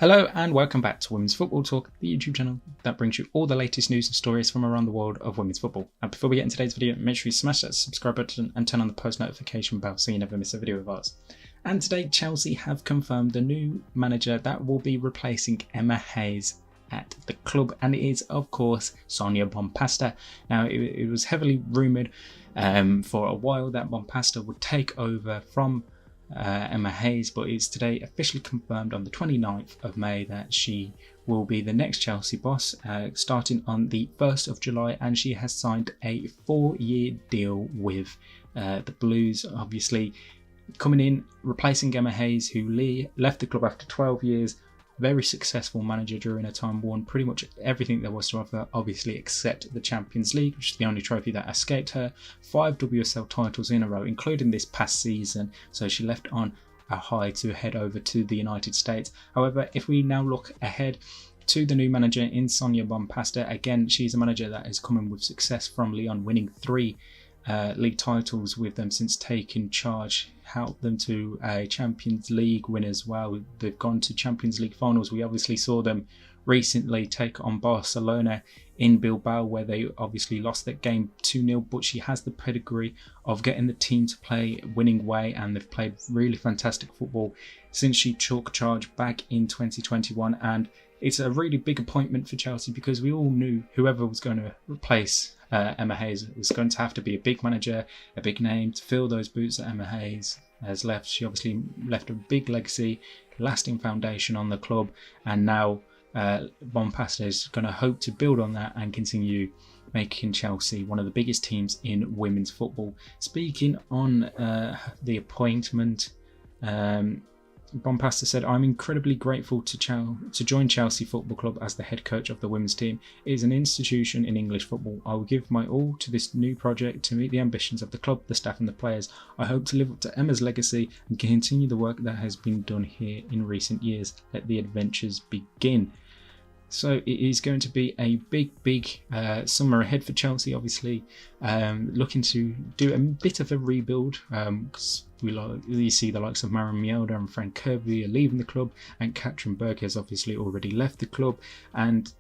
Hello and welcome back to Women's Football Talk, the YouTube channel that brings you all the latest news and stories from around the world of women's football. And before we get into today's video, make sure you smash that subscribe button and turn on the post notification bell so you never miss a video of ours. And today Chelsea have confirmed the new manager that will be replacing Emma Hayes at the club, and it is of course Sonia Bompastor. Now it was heavily rumoured for a while that Bompastor would take over from Emma Hayes, but it's today officially confirmed on the 29th of May that she will be the next Chelsea boss, starting on the 1st of July, and she has signed a 4-year deal with the Blues, obviously coming in, replacing Emma Hayes, who left the club after 12 years. Very successful manager during her time, won pretty much everything there was to offer, obviously except the Champions League, which is the only trophy that escaped her. 5 WSL titles in a row, including this past season, so she left on a high to head over to the United States. However, if we now look ahead to the new manager in Sonia Bompastor, again, she's a manager that is coming with success from Lyon, winning 3 league titles with them since taking charge, helped them to a Champions League win as well. They've gone to Champions League finals. We obviously saw them recently take on Barcelona in Bilbao, where they obviously lost that game 2-0, but she has the pedigree of getting the team to play winning way, and they've played really fantastic football since she took charge back in 2021. And it's a really big appointment for Chelsea because we all knew whoever was going to replace Emma Hayes was going to have to be a big manager, a big name to fill those boots that Emma Hayes has left. She obviously left a big legacy, lasting foundation on the club, and now Bompastor is going to hope to build on that and continue making Chelsea one of the biggest teams in women's football. Speaking on the appointment, Bompastor said, "I'm incredibly grateful to join Chelsea Football Club as the head coach of the women's team. It is an institution in English football. I will give my all to this new project to meet the ambitions of the club, the staff and the players. I hope to live up to Emma's legacy and continue the work that has been done here in recent years. Let the adventures begin." So it is going to be a big summer ahead for Chelsea, obviously looking to do a bit of a rebuild, because we see the likes of Maren Mjelde and Frank Kirby are leaving the club, and Katrin Berg has obviously already left the club. And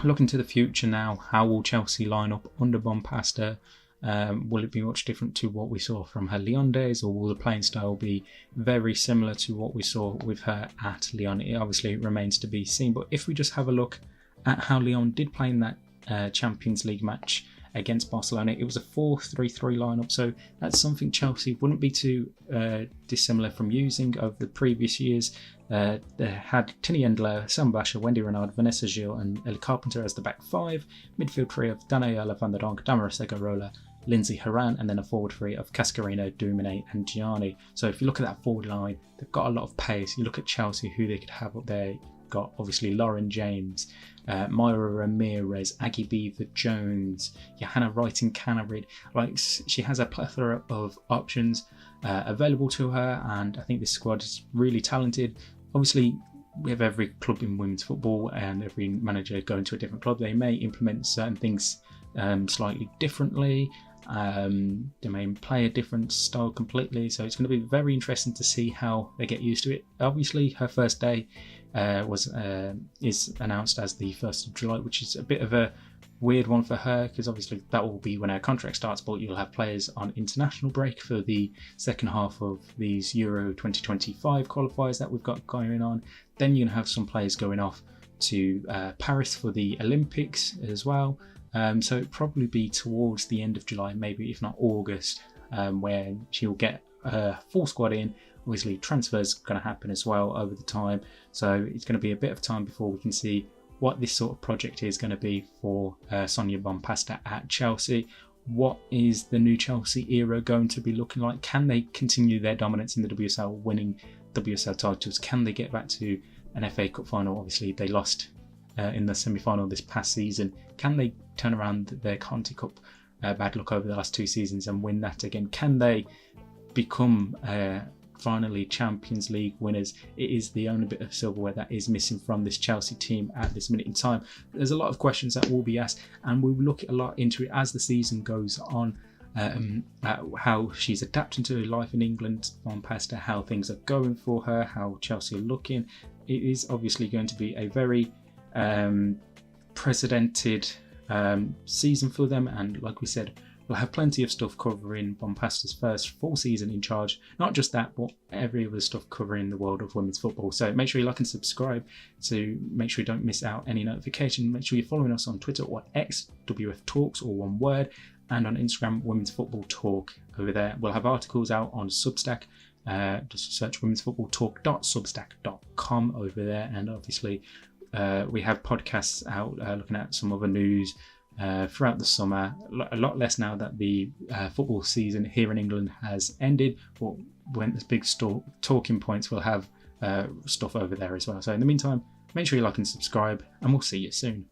looking to the future now, how will Chelsea line up under Bompastor? Will it be much different to what we saw from her Lyon days, or will the playing style be very similar to what we saw with her at Lyon? It obviously remains to be seen, but if we just have a look at how Lyon did play in that Champions League match against Barcelona, it was a 4-3-3 lineup, so that's something Chelsea wouldn't be too dissimilar from using over the previous years. They had Tini Endler, Sam Basher, Wendy Renard, Vanessa Gilles and Ellie Carpenter as the back 5, midfield 3 of Daniela van der Donk, Damaris Egarola, Lindsay Horan, and then a forward 3 of Cascarino, Dumine and Gianni. So if you look at that forward line, they've got a lot of pace. You look at Chelsea, who they could have up there. Got obviously Lauren James, Myra Ramirez, Aggie Beaver Jones, Johanna Wrighton Cannerid. Like, she has a plethora of options available to her, and I think this squad is really talented. Obviously, with every club in women's football and every manager going to a different club, they may implement certain things slightly differently. They may play a different style completely, so it's going to be very interesting to see how they get used to it. Obviously, her first day is announced as the 1st of July, which is a bit of a weird one for her, because obviously that will be when her contract starts, but you'll have players on international break for the second half of these Euro 2025 qualifiers that we've got going on. Then you're going to have some players going off to Paris for the Olympics as well. So it'll probably be towards the end of July, maybe if not August, where she'll get a full squad in. Obviously, transfers are going to happen as well over the time, so it's going to be a bit of time before we can see what this sort of project is going to be for Sonia Bompastor at Chelsea. What is the new Chelsea era going to be looking like? Can they continue their dominance in the WSL, winning WSL titles? Can they get back to an FA Cup final? Obviously, they lost in the semi-final this past season. Can they turn around their Conti Cup bad luck over the last 2 seasons and win that again? Can they become finally Champions League winners? It is the only bit of silverware that is missing from this Chelsea team at this minute in time. There's a lot of questions that will be asked, and we'll look a lot into it as the season goes on. How she's adapting to life in England, Bompastor, how things are going for her, how Chelsea are looking, it is obviously going to be a very precedented season for them, and like we said, we'll have plenty of stuff covering Bompastor's first full season in charge. Not just that, but every other stuff covering the world of women's football. So make sure you like and subscribe to make sure you don't miss out any notification. Make sure you're following us on Twitter or X, WF Talks, or one word, and on Instagram, Women's Football Talk. Over there, we'll have articles out on Substack. Just search womensfootballtalk.substack.com over there, and obviously we have podcasts out looking at some other news throughout the summer. A lot less now that the football season here in England has ended, but when there's big talking points, we'll have stuff over there as well. So in the meantime, make sure you like and subscribe, and we'll see you soon.